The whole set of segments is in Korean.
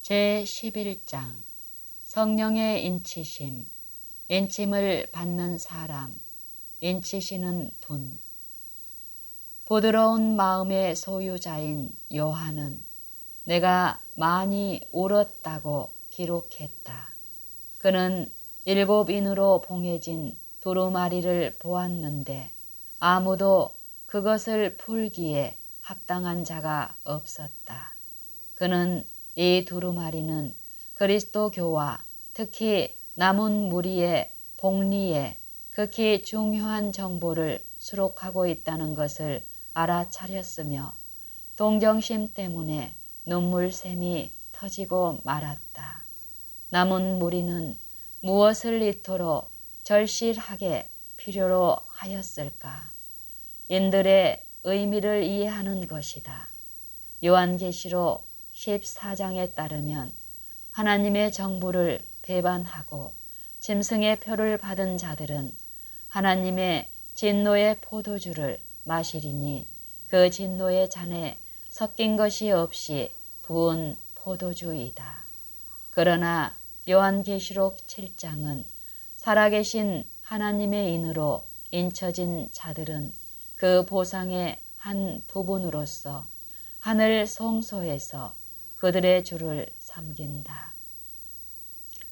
제11장 성령의 인치심, 인침을 받는 사람, 인치시는 분. 부드러운 마음의 소유자인 요한은 내가 많이 울었다고 기록했다. 그는 7인으로 봉해진 두루마리를 보았는데 아무도 그것을 풀기에 합당한 자가 없었다. 그는 이 두루마리는 그리스도교와 특히 남은 무리의 복리에 극히 중요한 정보를 수록하고 있다는 것을 알아차렸으며 동정심 때문에 눈물샘이 터지고 말았다. 남은 무리는 무엇을 이토록 절실하게 필요로 하였을까? 인들의 의미를 이해하는 것이다. 요한계시록 14장에 따르면 하나님의 정부를 배반하고 짐승의 표를 받은 자들은 하나님의 진노의 포도주를 마시리니 그 진노의 잔에 섞인 것이 없이 부은 포도주이다. 그러나 요한계시록 7장은 살아계신 하나님의 인으로 인쳐진 자들은 그 보상의 한 부분으로서 하늘 성소에서 그들의 주를 섬긴다.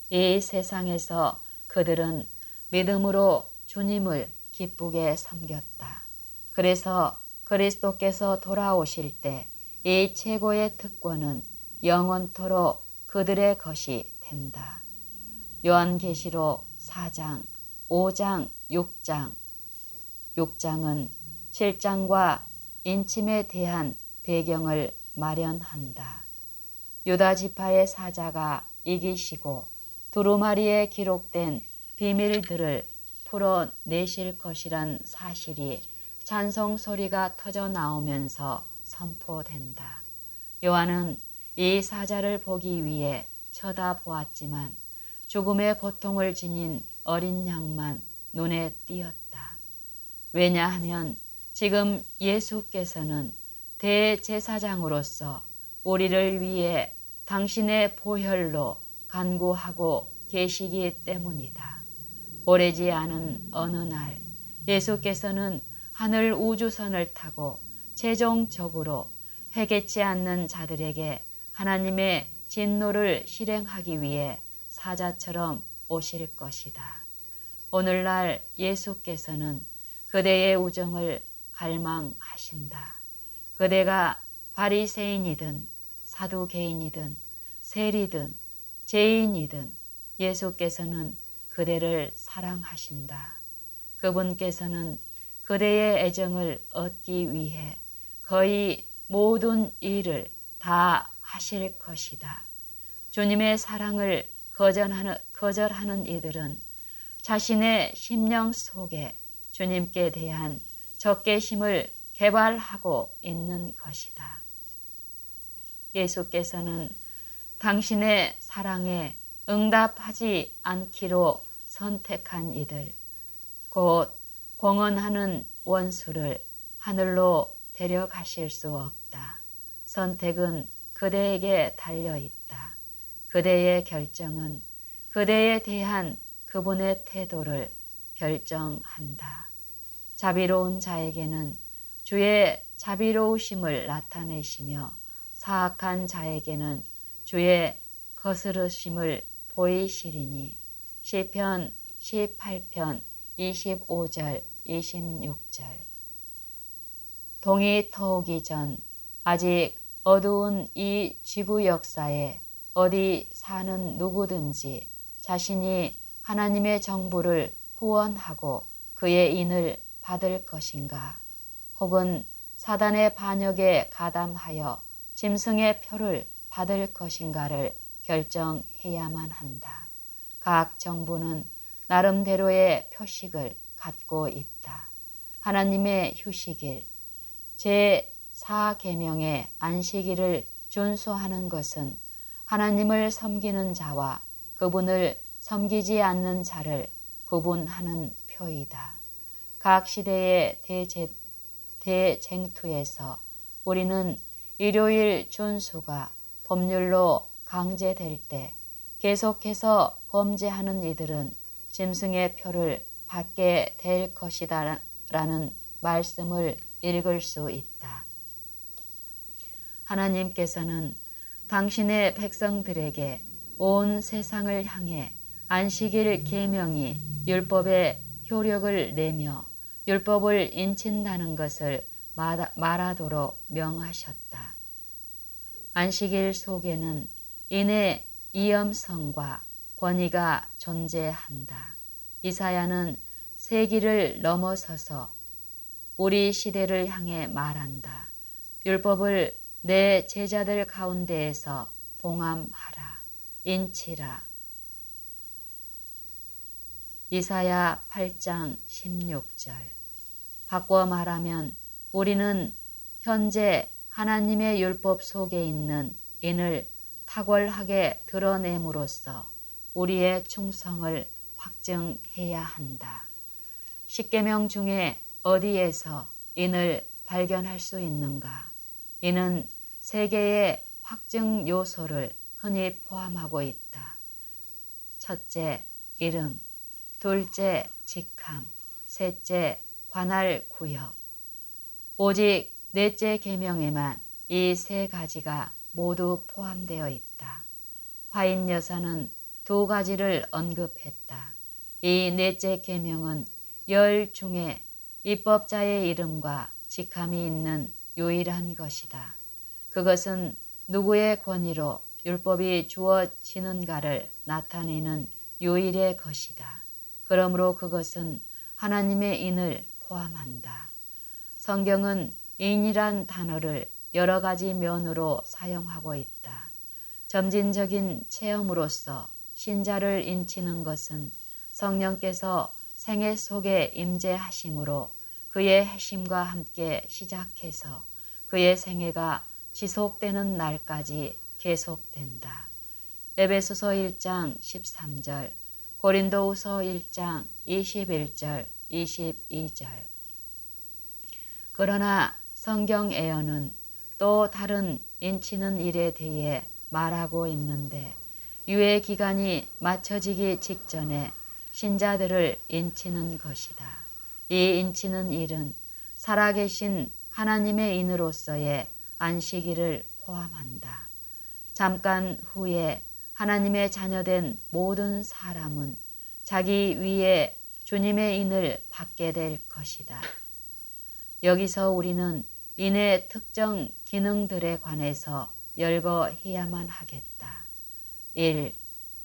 이 세상에서 그들은 믿음으로 주님을 기쁘게 섬겼다. 그래서 그리스도께서 돌아오실 때 이 최고의 특권은 영원토록 그들의 것이 된다. 요한계시록 4장, 5장, 6장. 6장은 7장과 인침에 대한 배경을 마련한다. 유다 지파의 사자가 이기시고 두루마리에 기록된 비밀들을 풀어내실 것이란 사실이 찬송 소리가 터져 나오면서 선포된다. 요한은 이 사자를 보기 위해 쳐다보았지만 죽음의 고통을 지닌 어린 양만 눈에 띄었다. 왜냐하면 지금 예수께서는 대제사장으로서 우리를 위해 당신의 보혈로 간구하고 계시기 때문이다. 오래지 않은 어느 날 예수께서는 하늘 우주선을 타고 최종적으로 회개치 않는 자들에게 하나님의 진노를 실행하기 위해 사자처럼 오실 것이다. 오늘날 예수께서는 그대의 우정을 갈망하신다. 그대가 바리새인이든 사두개인이든 세리든 죄인이든 예수께서는 그대를 사랑하신다. 그분께서는 그대의 애정을 얻기 위해 거의 모든 일을 다 하실 것이다. 주님의 사랑을 거절하는 이들은 자신의 심령 속에 주님께 대한 적개심을 개발하고 있는 것이다. 예수께서는 당신의 사랑에 응답하지 않기로 선택한 이들, 곧 공언하는 원수를 하늘로 데려가실 수 없다. 선택은 그대에게 달려있다. 그대의 결정은 그대에 대한 그분의 태도를 결정한다. 자비로운 자에게는 주의 자비로우심을 나타내시며 사악한 자에게는 주의 거스르심을 보이시리니 시편 18편 25절 26절. 동이 터오기 전 아직 어두운 이 지구 역사에 어디 사는 누구든지 자신이 하나님의 정부를 후원하고 그의 인을 받을 것인가, 혹은 사단의 반역에 가담하여 짐승의 표를 받을 것인가를 결정해야만 한다. 각 정부는 나름대로의 표식을 갖고 있다. 하나님의 휴식일, 제4계명의 안식일을 준수하는 것은 하나님을 섬기는 자와 그분을 섬기지 않는 자를 구분하는 표이다. 각 시대의 대쟁투에서 우리는 일요일 준수가 법률로 강제될 때 계속해서 범죄하는 이들은 짐승의 표를 받게 될 것이다 라는 말씀을 읽을 수 있다. 하나님께서는 당신의 백성들에게 온 세상을 향해 안식일 계명이 율법의 효력을 내며 율법을 인친다는 것을 말하도록 명하셨다. 안식일 속에는 인의 위엄성과 권위가 존재한다. 이사야는 세기를 넘어서서 우리 시대를 향해 말한다. 율법을 내 제자들 가운데에서 봉함하라. 인치라. 이사야 8장 16절. 바꿔 말하면 우리는 현재 하나님의 율법 속에 있는 인을 탁월하게 드러냄으로써 우리의 충성을 확증해야 한다. 십계명 중에 어디에서 인을 발견할 수 있는가? 이는 세 개의 확증 요소를 흔히 포함하고 있다. 첫째, 이름. 둘째, 직함. 셋째, 관할 구역. 오직 넷째 계명에만 이 세 가지가 모두 포함되어 있다. 화인 여사는 두 가지를 언급했다. 이 넷째 계명은 열 중에 입법자의 이름과 직함이 있는 유일한 것이다. 그것은 누구의 권위로 율법이 주어지는가를 나타내는 유일의 것이다. 그러므로 그것은 하나님의 인을 포함한다. 성경은 인이란 단어를 여러 가지 면으로 사용하고 있다. 점진적인 체험으로서 신자를 인치는 것은 성령께서 생애 속에 임재하심으로 그의 해심과 함께 시작해서 그의 생애가 지속되는 날까지 계속된다. 에베소서 1장 13절, 고린도후서 1장 21절, 22절. 그러나 성경 애언은 또 다른 인치는 일에 대해 말하고 있는데 유예 기간이 맞춰지기 직전에 신자들을 인치는 것이다. 이 인치는 일은 살아계신 하나님의 인으로서의 안식일을 포함한다. 잠깐 후에 하나님의 자녀된 모든 사람은 자기 위에 주님의 인을 받게 될 것이다. 여기서 우리는 인의 특정 기능들에 관해서 열거해야만 하겠다. 1.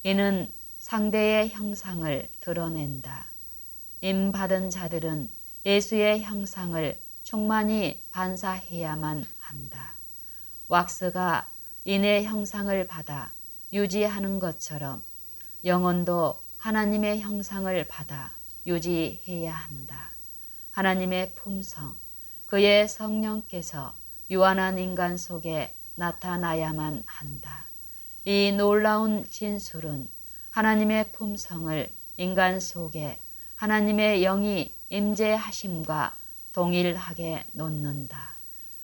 이는 상대의 형상을 드러낸다. 임 받은 자들은 예수의 형상을 충만히 반사해야만 한다. 왁스가 인의 형상을 받아 유지하는 것처럼 영혼도 하나님의 형상을 받아 유지해야 한다. 하나님의 품성, 그의 성령께서 유한한 인간 속에 나타나야만 한다. 이 놀라운 진술은 하나님의 품성을 인간 속에 하나님의 영이 임재하심과 동일하게 놓는다.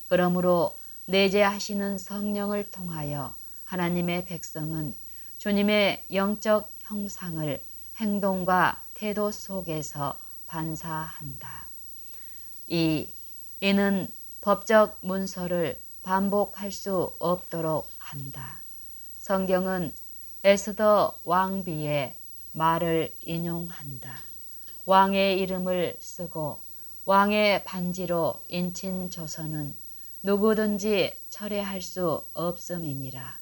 그러므로 내재하시는 성령을 통하여 하나님의 백성은 주님의 영적 형상을 행동과 태도 속에서 반사한다. 2. 이는 법적 문서를 반복할 수 없도록 한다. 성경은 에스더 왕비의 말을 인용한다. 왕의 이름을 쓰고 왕의 반지로 인친 조서는 누구든지 철회할 수 없음이니라.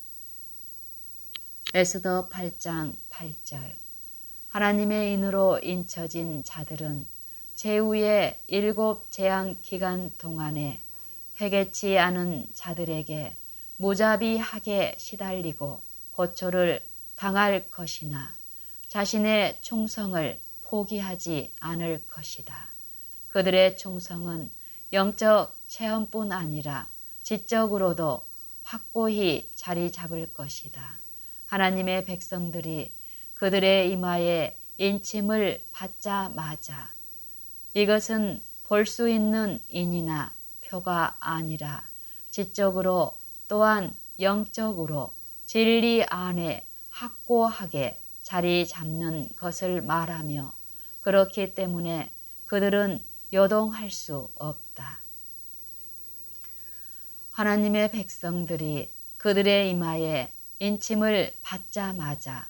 에스더 8장 8절. 하나님의 인으로 인쳐진 자들은 제후의 7 재앙 기간 동안에 회개치 않은 자들에게 무자비하게 시달리고 호초를 당할 것이나 자신의 충성을 포기하지 않을 것이다. 그들의 충성은 영적 체험뿐 아니라 지적으로도 확고히 자리 잡을 것이다. 하나님의 백성들이 그들의 이마에 인침을 받자마자 이것은 볼 수 있는 인이나 표가 아니라 지적으로 또한 영적으로 진리 안에 확고하게 자리 잡는 것을 말하며 그렇기 때문에 그들은 요동할 수 없다. 하나님의 백성들이 그들의 이마에 인침을 받자마자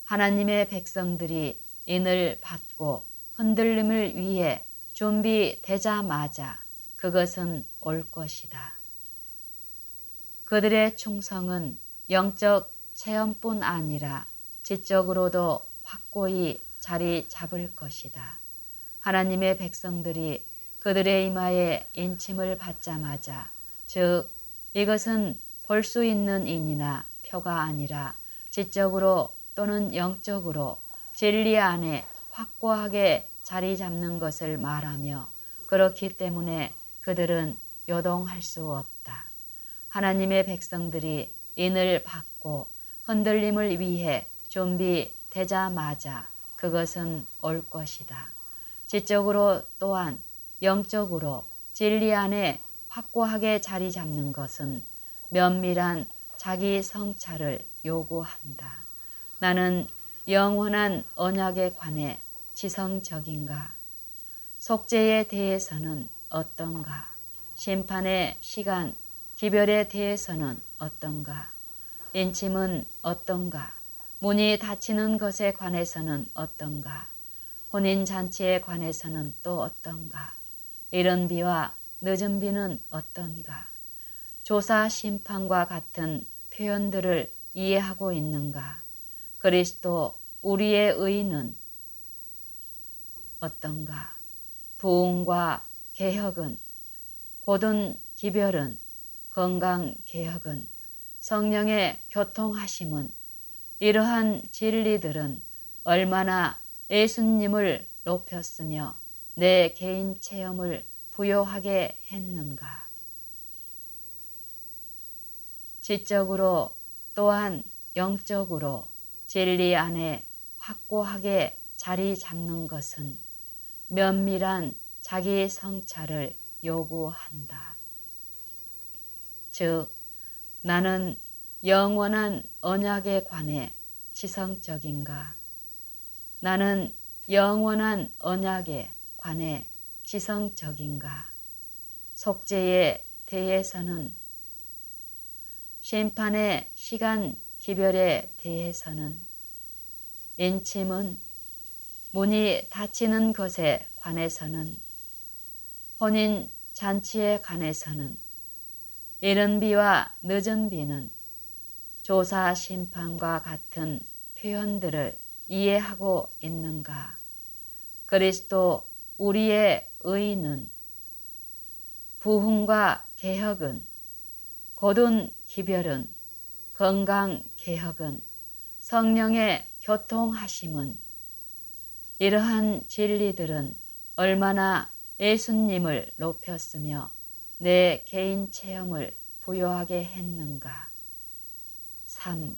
하나님의 백성들이 인을 받고 흔들림을 위해 준비되자마자 그것은 올 것이다. 그들의 충성은 영적 체험뿐 아니라 지적으로도 확고히 자리 잡을 것이다. 하나님의 백성들이 그들의 이마에 인침을 받자마자, 즉 이것은 볼 수 있는 인이나 표가 아니라 지적으로 또는 영적으로 진리 안에 확고하게 자리 잡는 것을 말하며 그렇기 때문에 그들은 요동할 수 없다. 하나님의 백성들이 인을 받고 흔들림을 위해 준비되자마자 그것은 올 것이다. 지적으로 또한 영적으로 진리 안에 확고하게 자리 잡는 것은 면밀한 자기 성찰을 요구한다. 나는 영원한 언약에 관해 지성적인가? 속죄에 대해서는 어떤가? 심판의 시간, 기별에 대해서는 어떤가? 인침은 어떤가? 문이 닫히는 것에 관해서는 어떤가? 혼인잔치에 관해서는 또 어떤가? 이른 비와 늦은 비는 어떤가? 조사 심판과 같은 표현들을 이해하고 있는가? 그리스도 우리의 의는 어떤가? 부흥과 개혁은, 고든 기별은, 건강 개혁은, 성령의 교통하심은, 이러한 진리들은 얼마나 예수님을 높였으며 내 개인 체험을 부여하게 했는가. 지적으로 또한 영적으로 진리 안에 확고하게 자리 잡는 것은 면밀한 자기 성찰을 요구한다. 즉, 나는 영원한 언약에 관해 지성적인가? 나는 영원한 언약에 관해 지성적인가? 속죄에 대해서는, 심판의 시간 기별에 대해서는, 인침은, 문이 닫히는 것에 관해서는, 혼인 잔치에 관해서는, 이른 비와 늦은 비는 조사 심판과 같은 표현들을 이해하고 있는가? 그리스도 우리의 의는, 부흥과 개혁은, 고든 기별은, 건강 개혁은, 성령의 교통하심은, 이러한 진리들은 얼마나 예수님을 높였으며 내 개인 체험을 부여하게 했는가. 3.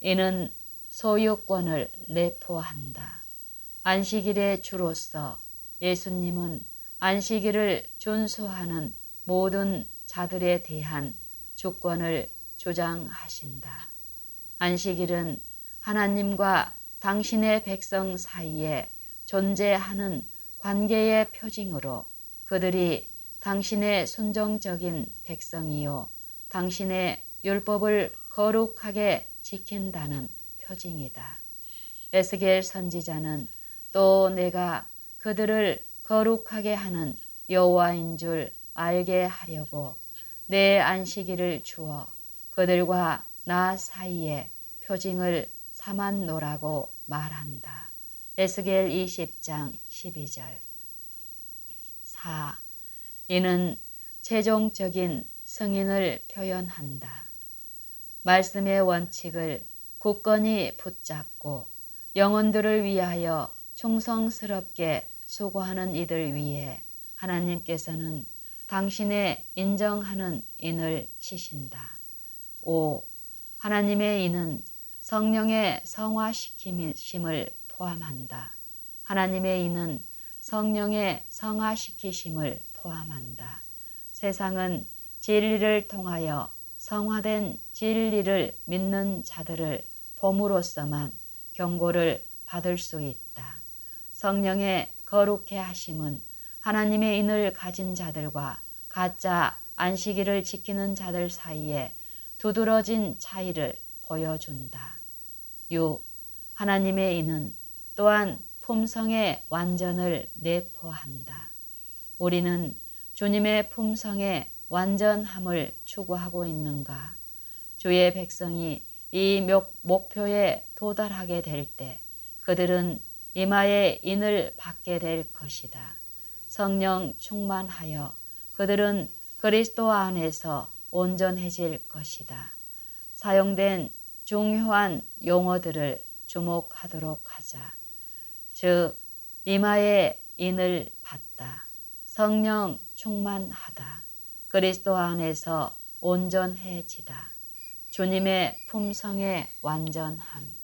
이는 소유권을 내포한다. 안식일의 주로서 예수님은 안식일을 준수하는 모든 자들에 대한 주권을 주장하신다. 안식일은 하나님과 당신의 백성 사이에 존재하는 관계의 표징으로 그들이 당신의 순종적인 백성이요 당신의 율법을 거룩하게 지킨다는 표징이다. 에스겔 선지자는 또 내가 그들을 거룩하게 하는 여호와인 줄 알게 하려고 내 안식일을 주어 그들과 나 사이에 표징을 삼았노라고 말한다. 에스겔 20장 12절. 4. 이는 최종적인 승인을 표현한다. 말씀의 원칙을 굳건히 붙잡고 영혼들을 위하여 충성스럽게 수고하는 이들 위해 하나님께서는 당신의 인정하는 인을 치신다. 5. 하나님의 인은 성령의 성화시키심을 포함한다. 하나님의 인은 성령의 성화시키심을 포함한다. 세상은 진리를 통하여 성화된 진리를 믿는 자들을 봄으로써만 경고를 받을 수 있다. 성령의 거룩해 하심은 하나님의 인을 가진 자들과 가짜 안식일을 지키는 자들 사이에 두드러진 차이를 보여준다. 6. 하나님의 인은 또한 품성의 완전을 내포한다. 우리는 주님의 품성의 완전함을 추구하고 있는가? 주의 백성이 이 목표에 도달하게 될 때 그들은 이마의 인을 받게 될 것이다. 성령 충만하여 그들은 그리스도 안에서 온전해질 것이다. 사용된 중요한 용어들을 주목하도록 하자. 즉, 이마의 인을 받다. 성령 충만하다. 그리스도 안에서 온전해지다. 주님의 품성의 완전함.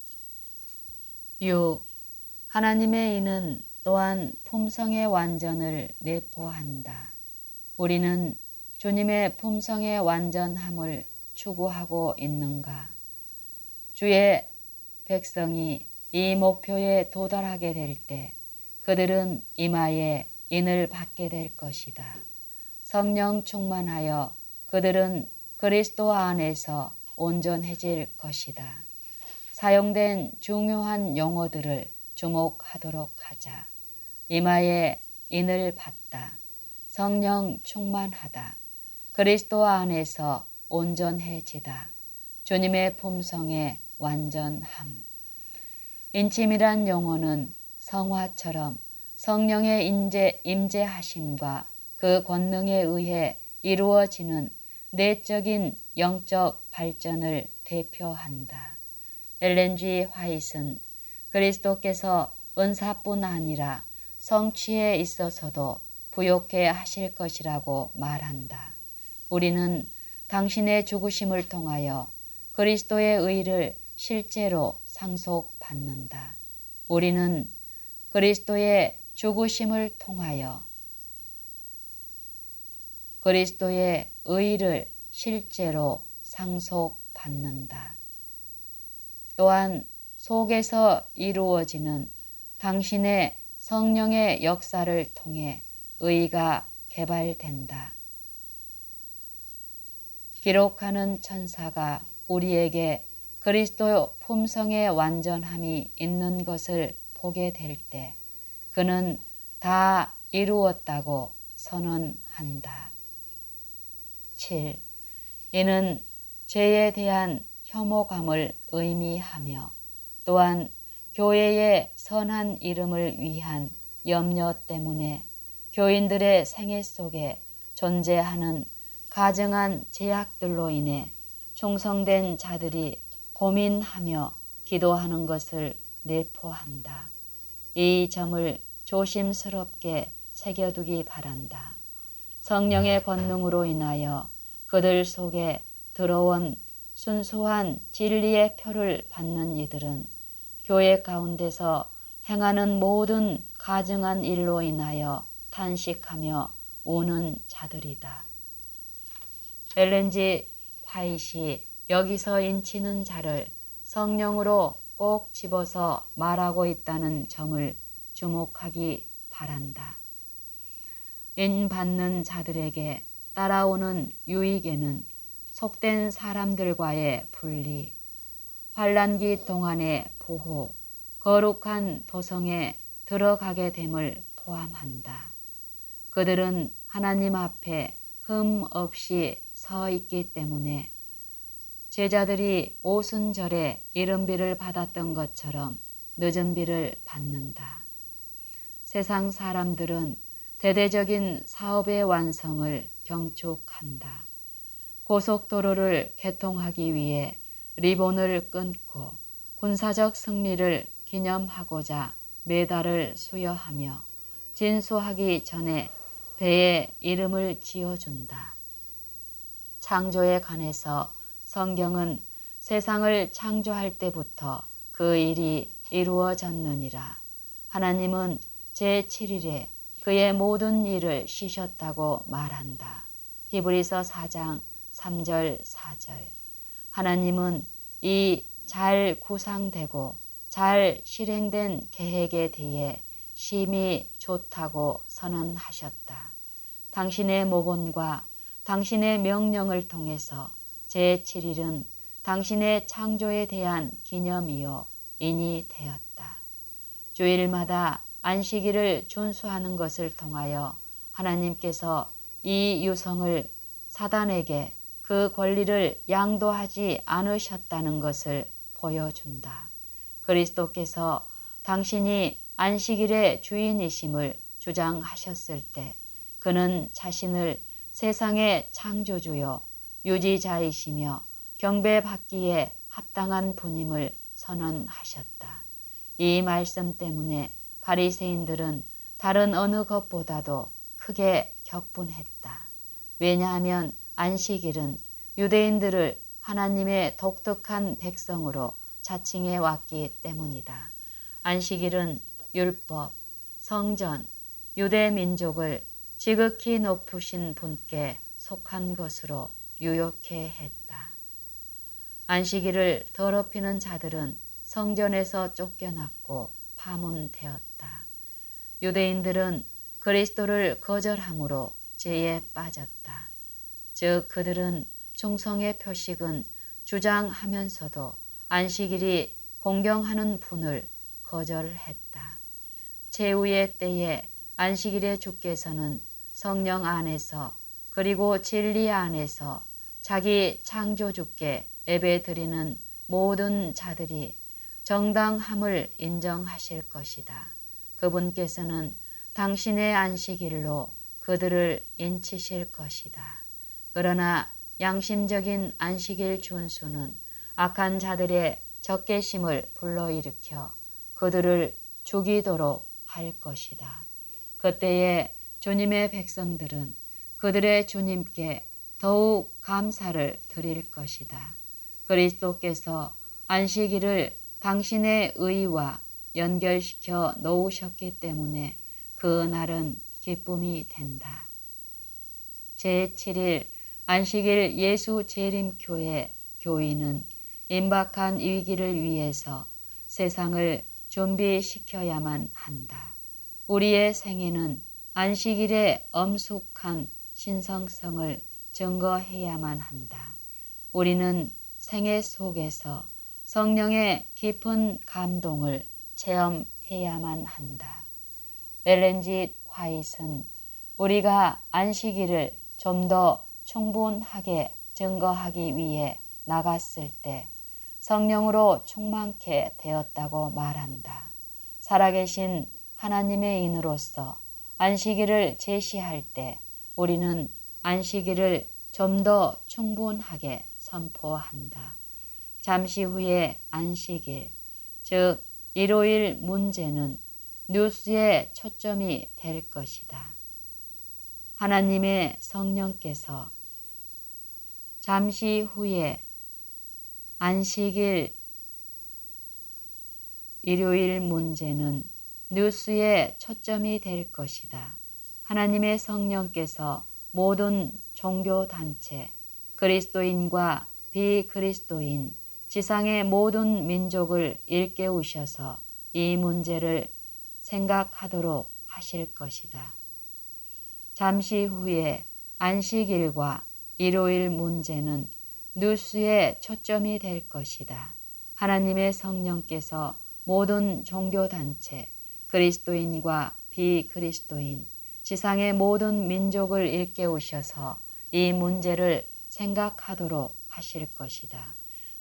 6. 하나님의 인은 또한 품성의 완전을 내포한다. 우리는 주님의 품성의 완전함을 추구하고 있는가? 주의 백성이 이 목표에 도달하게 될 때 그들은 이마에 인을 받게 될 것이다. 성령 충만하여 그들은 그리스도 안에서 온전해질 것이다. 사용된 중요한 용어들을 주목하도록 하자. 이마에 인을 받다. 성령 충만하다. 그리스도 안에서 온전해지다. 주님의 품성의 완전함. 인침이란 용어는 성화처럼 성령의 임재하심과 그 권능에 의해 이루어지는 내적인 영적 발전을 대표한다. 엘렌 G. 화이트는 그리스도께서 은사뿐 아니라 성취에 있어서도 부욕해 하실 것이라고 말한다. 우리는 당신의 죽으심을 통하여 그리스도의 의를 실제로 상속받는다. 우리는 그리스도의 죽으심을 통하여 그리스도의 의를 실제로 상속받는다. 또한 속에서 이루어지는 당신의 성령의 역사를 통해 의가 개발된다. 기록하는 천사가 우리에게 그리스도 품성의 완전함이 있는 것을 보게 될 때 그는 다 이루었다고 선언한다. 7. 이는 죄에 대한 혐오감을 의미하며 또한 교회의 선한 이름을 위한 염려 때문에 교인들의 생애 속에 존재하는 가증한 제약들로 인해 충성된 자들이 고민하며 기도하는 것을 내포한다. 이 점을 조심스럽게 새겨두기 바란다. 성령의 권능으로 인하여 그들 속에 들어온 순수한 진리의 표를 받는 이들은 교회 가운데서 행하는 모든 가증한 일로 인하여 탄식하며 우는 자들이다. 엘렌 G. 화이트이 여기서 인치는 자를 성령으로 꼭 집어서 말하고 있다는 점을 주목하기 바란다. 인받는 자들에게 따라오는 유익에는 속된 사람들과의 분리, 환난기 동안의 보호, 거룩한 도성에 들어가게 됨을 포함한다. 그들은 하나님 앞에 흠 없이 서 있기 때문에 제자들이 오순절에 이른비를 받았던 것처럼 늦은 비를 받는다. 세상 사람들은 대대적인 사업의 완성을 경축한다. 고속도로를 개통하기 위해 리본을 끊고 군사적 승리를 기념하고자 메달을 수여하며 진수하기 전에 배에 이름을 지어준다. 창조에 관해서 성경은 세상을 창조할 때부터 그 일이 이루어졌느니라. 하나님은 제7일에 그의 모든 일을 쉬셨다고 말한다. 히브리서 4장 3절, 4절. 하나님은 이 잘 구상되고 잘 실행된 계획에 대해 심히 좋다고 선언하셨다. 당신의 모본과 당신의 명령을 통해서 제7일은 당신의 창조에 대한 기념이요 인이 되었다. 주일마다 안식일을 준수하는 것을 통하여 하나님께서 이 유성을 사단에게 그 권리를 양도하지 않으셨다는 것을 보여준다. 그리스도께서 당신이 안식일의 주인이심을 주장하셨을 때 그는 자신을 세상의 창조주요 유지자이시며 경배받기에 합당한 분임을 선언하셨다. 이 말씀 때문에 바리새인들은 다른 어느 것보다도 크게 격분했다. 왜냐하면 안식일은 유대인들을 하나님의 독특한 백성으로 자칭해 왔기 때문이다. 안식일은 율법, 성전, 유대 민족을 지극히 높으신 분께 속한 것으로 유혹해 했다. 안식일을 더럽히는 자들은 성전에서 쫓겨났고 파문되었다. 유대인들은 그리스도를 거절함으로 죄에 빠졌다. 즉 그들은 충성의 표식은 주장하면서도 안식일이 공경하는 분을 거절했다. 최후의 때에 안식일의 주께서는 성령 안에서 그리고 진리 안에서 자기 창조주께 예배드리는 모든 자들이 정당함을 인정하실 것이다. 그분께서는 당신의 안식일로 그들을 인치실 것이다. 그러나 양심적인 안식일 준수는 악한 자들의 적개심을 불러일으켜 그들을 죽이도록 할 것이다. 그때에 주님의 백성들은 그들의 주님께 더욱 감사를 드릴 것이다. 그리스도께서 안식일을 당신의 의와 연결시켜 놓으셨기 때문에 그 날은 기쁨이 된다. 제7일 안식일 예수 재림교회 교인은 임박한 위기를 위해서 세상을 준비시켜야만 한다. 우리의 생애는 안식일의 엄숙한 신성성을 증거해야만 한다. 우리는 생애 속에서 성령의 깊은 감동을 체험해야만 한다. 엘렌 G. 화이트는 우리가 안식일을 좀 더 충분하게 증거하기 위해 나갔을 때 성령으로 충만케 되었다고 말한다. 살아계신 하나님의 인으로서 안식일을 제시할 때 우리는 안식일을 좀 더 충분하게 선포한다. 잠시 후에 안식일, 즉 일요일 문제는 뉴스의 초점이 될 것이다. 하나님의 성령께서 잠시 후에 안식일 일요일 문제는 뉴스의 초점이 될 것이다. 하나님의 성령께서 모든 종교단체, 그리스도인과 비그리스도인, 지상의 모든 민족을 일깨우셔서 이 문제를 생각하도록 하실 것이다. 잠시 후에 안식일과 일요일 문제는 뉴스의 초점이 될 것이다. 하나님의 성령께서 모든 종교단체, 그리스도인과 비그리스도인, 지상의 모든 민족을 일깨우셔서 이 문제를 생각하도록 하실 것이다.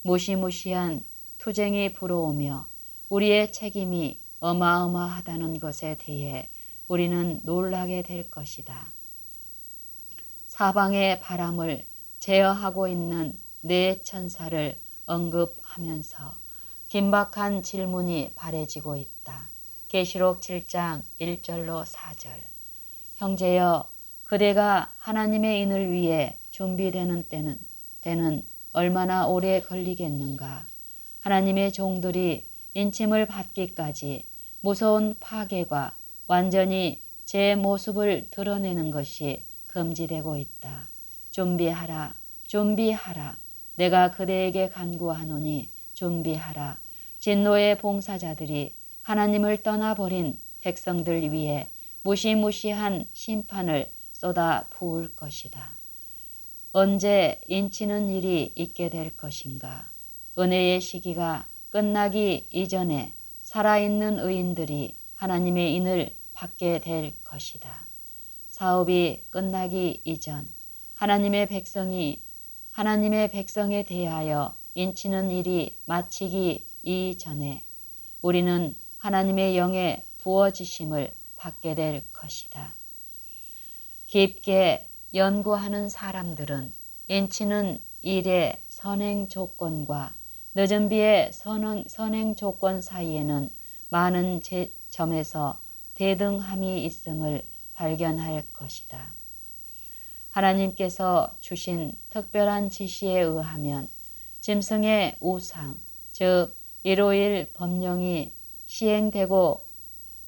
무시무시한 투쟁이 불어오며 우리의 책임이 어마어마하다는 것에 대해 우리는 놀라게 될 것이다. 사방의 바람을 제어하고 있는 네 천사를 언급하면서 긴박한 질문이 발해지고 있다. 계시록 7장 1절로 4절. 형제여, 그대가 하나님의 인을 위해 준비되는 때는 얼마나 오래 걸리겠는가. 하나님의 종들이 인침을 받기까지 무서운 파괴가 완전히 제 모습을 드러내는 것이 금지되고 있다. 준비하라, 준비하라. 내가 그대에게 간구하노니 준비하라. 진노의 봉사자들이 하나님을 떠나버린 백성들 위에 무시무시한 심판을 쏟아 부을 것이다. 언제 인치는 일이 있게 될 것인가? 은혜의 시기가 끝나기 이전에 살아있는 의인들이 하나님의 인을 받게 될 것이다. 사업이 끝나기 이전 하나님의 백성에 대하여 인치는 일이 마치기 이전에 우리는 하나님의 영의 부어지심을 받게 될 것이다. 깊게 연구하는 사람들은 인치는 일의 선행 조건과 늦은 비의 선행 조건 사이에는 많은 점에서 대등함이 있음을 발견할 것이다. 하나님께서 주신 특별한 지시에 의하면 짐승의 우상, 즉 일오일 법령이 시행되고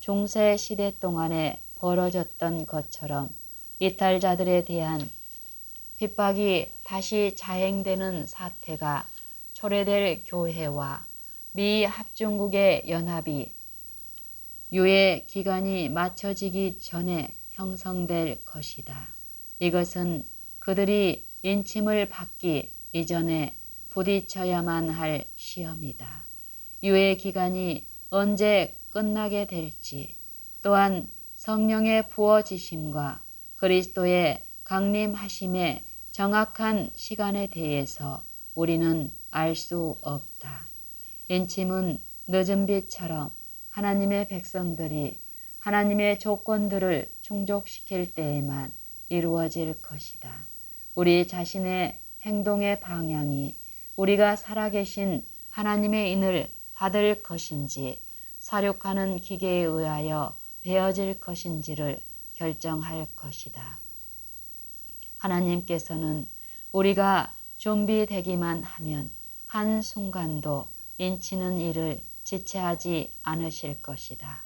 중세 시대 동안에 벌어졌던 것처럼 이탈자들에 대한 핍박이 다시 자행되는 사태가 초래될 교회와 미합중국의 연합이 유예 기간이 맞춰지기 전에 형성될 것이다. 이것은 그들이 인침을 받기 이전에 부딪혀야만 할 시험이다. 유예 기간이 언제 끝나게 될지, 또한 성령의 부어지심과 그리스도의 강림하심의 정확한 시간에 대해서 우리는 알 수 없다. 인침은 늦은 빛처럼 하나님의 백성들이 하나님의 조건들을 충족시킬 때에만 이루어질 것이다. 우리 자신의 행동의 방향이 우리가 살아계신 하나님의 인을 받을 것인지 사륙하는 기계에 의하여 되어질 것인지를 결정할 것이다. 하나님께서는 우리가 준비되기만 하면 한순간도 인치는 일을 지체하지 않으실 것이다.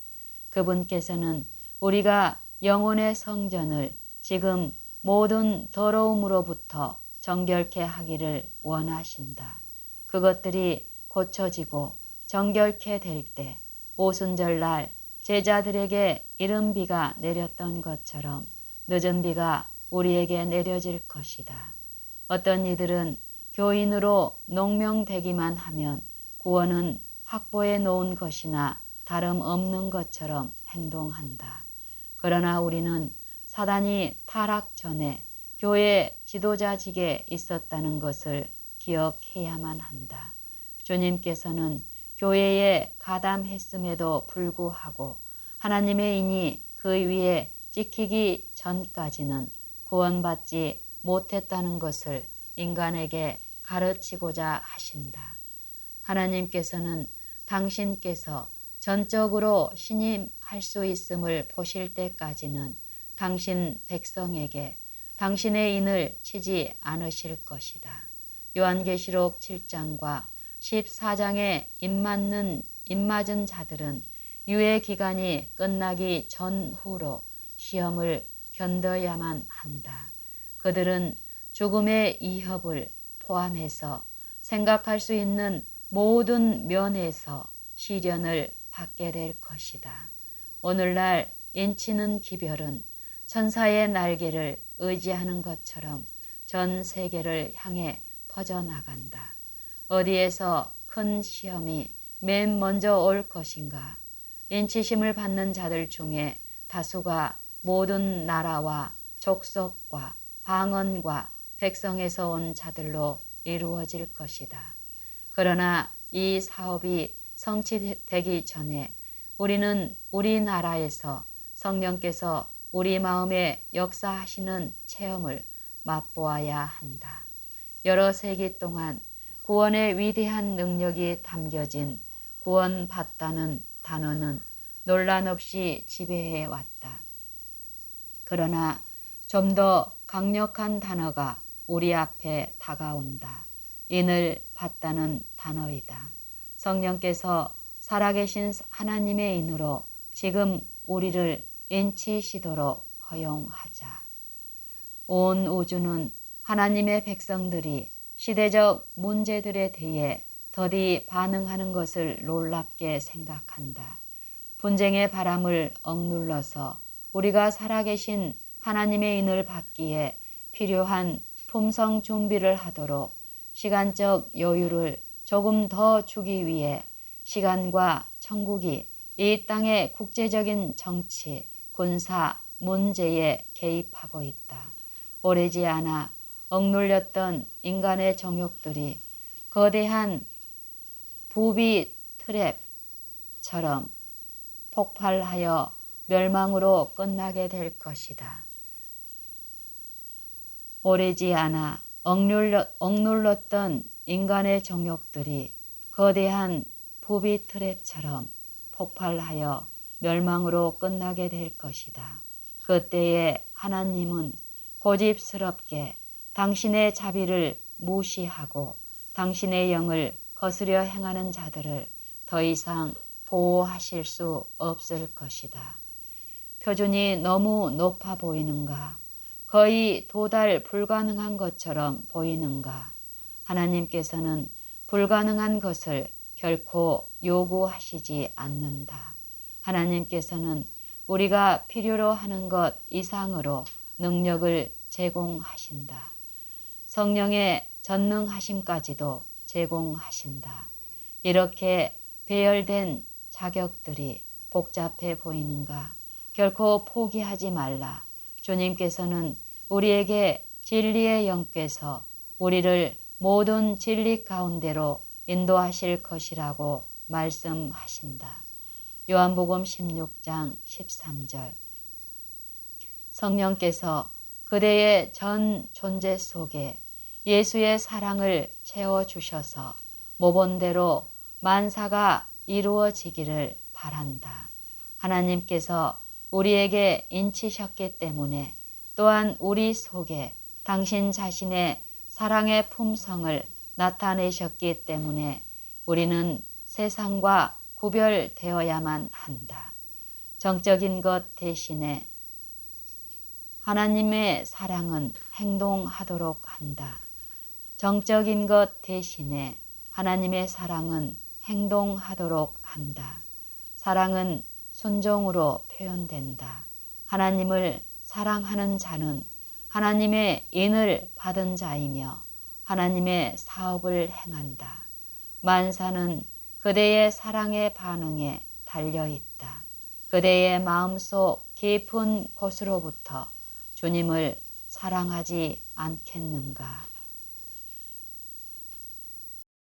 그분께서는 우리가 영혼의 성전을 지금 모든 더러움으로부터 정결케 하기를 원하신다. 그것들이 고쳐지고 정결케 될 때 오순절날 제자들에게 이른 비가 내렸던 것처럼 늦은 비가 우리에게 내려질 것이다. 어떤 이들은 교인으로 농명되기만 하면 구원은 확보해 놓은 것이나 다름없는 것처럼 행동한다. 그러나 우리는 사단이 타락 전에 교회 지도자직에 있었다는 것을 기억해야만 한다. 주님께서는 교회에 가담했음에도 불구하고 하나님의 인이 그 위에 찍히기 전까지는 구원받지 못했다는 것을 인간에게 가르치고자 하신다. 하나님께서는 당신께서 전적으로 신임할 수 있음을 보실 때까지는 당신 백성에게 당신의 인을 치지 않으실 것이다. 요한계시록 7장과 14장에 입맞은 자들은 유예 기간이 끝나기 전후로 시험을 견뎌야만 한다. 그들은 죽음의 위협을 포함해서 생각할 수 있는 모든 면에서 시련을 받게 될 것이다. 오늘날 인치는 기별은 천사의 날개를 의지하는 것처럼 전 세계를 향해 퍼져나간다. 어디에서 큰 시험이 맨 먼저 올 것인가? 인치심을 받는 자들 중에 다수가 모든 나라와 족속과 방언과 백성에서 온 자들로 이루어질 것이다. 그러나 이 사업이 성취되기 전에 우리는 우리나라에서 성령께서 우리 마음에 역사하시는 체험을 맛보아야 한다. 여러 세기 동안 구원의 위대한 능력이 담겨진 구원받다는 단어는 논란 없이 지배해 왔다. 그러나 좀 더 강력한 단어가 우리 앞에 다가온다. 인을 받다는 단어이다. 성령께서 살아계신 하나님의 인으로 지금 우리를 인치시도록 허용하자. 온 우주는 하나님의 백성들이 시대적 문제들에 대해 더디 반응하는 것을 놀랍게 생각한다. 분쟁의 바람을 억눌러서 우리가 살아계신 하나님의 인을 받기에 필요한 품성 준비를 하도록 시간적 여유를 조금 더 주기 위해 시간과 천국이 이 땅의 국제적인 정치, 군사 문제에 개입하고 있다. 오래지 않아 억눌렸던 인간의 정욕들이 거대한 부비 트랩처럼 폭발하여 멸망으로 끝나게 될 것이다. 오래지 않아 억눌렀던 인간의 정욕들이 거대한 부비 트랩처럼 폭발하여 멸망으로 끝나게 될 것이다. 그때에 하나님은 고집스럽게 당신의 자비를 무시하고 당신의 영을 거스려 행하는 자들을 더 이상 보호하실 수 없을 것이다. 표준이 너무 높아 보이는가? 거의 도달 불가능한 것처럼 보이는가? 하나님께서는 불가능한 것을 결코 요구하시지 않는다. 하나님께서는 우리가 필요로 하는 것 이상으로 능력을 제공하신다. 성령의 전능하심까지도 제공하신다. 이렇게 배열된 자격들이 복잡해 보이는가? 결코 포기하지 말라. 주님께서는 우리에게 진리의 영께서 우리를 모든 진리 가운데로 인도하실 것이라고 말씀하신다. 요한복음 16장 13절. 성령께서 그대의 전 존재 속에 예수의 사랑을 채워주셔서 모본대로 만사가 이루어지기를 바란다. 하나님께서 우리에게 인치셨기 때문에 또한 우리 속에 당신 자신의 사랑의 품성을 나타내셨기 때문에 우리는 세상과 구별되어야만 한다. 정적인 것 대신에 하나님의 사랑은 행동하도록 한다. 정적인 것 대신에 하나님의 사랑은 행동하도록 한다. 사랑은 순종으로 표현된다. 하나님을 사랑하는 자는 하나님의 인을 받은 자이며 하나님의 사업을 행한다. 만사는 그대의 사랑의 반응에 달려있다. 그대의 마음속 깊은 곳으로부터 주님을 사랑하지 않겠는가?